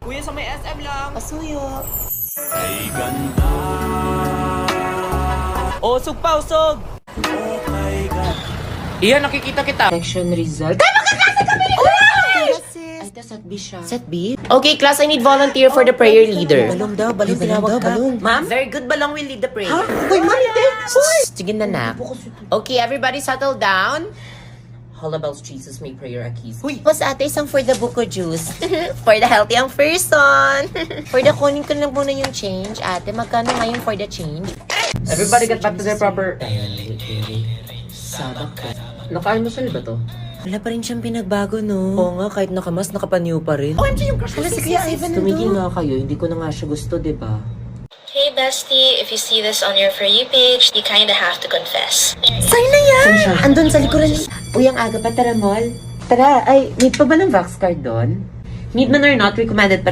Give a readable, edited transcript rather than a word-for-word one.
Kuya, sa may SM lang. Pasuyo. Ay ganda. Usog pa, usog! Iyan, nakikita kita. Section result. Ay, magkaklase kami! Ay, ito, set B siya. Set B? Okay, class, I need volunteer for the prayer leader. Balong daw, balong tinawag ka. Ma'am? Very good, Balong will lead the prayer. Ha? Uy, ma'am, hindi. Sige na, nak. Okay, everybody settle down. Holla bells, Jesus, may prayer akis. Uy! Tapos ate, isang for the buko juice. For the healthy ang person. For the kunin ko lang muna yung change. Ate, magkano ngayon for the change? Everybody get back to their proper... Sabak ka. Naka-almusal ba to? Wala pa rin siyang pinagbago, no? Oo nga, kahit nakamas, nakapanyo pa rin. OMG, yung crush Hala, si Kuya Ivan tumigil nga kayo. Hindi ko na nga siya gusto, diba? Hey bestie, if you see this on your For You page, you kinda have to confess. Saan na yan? Andun sa likuran. Uy, ang aga pa, tara, mall. Tara, ay, need pa ba ng Vax card doon? Need man or not, recommended pa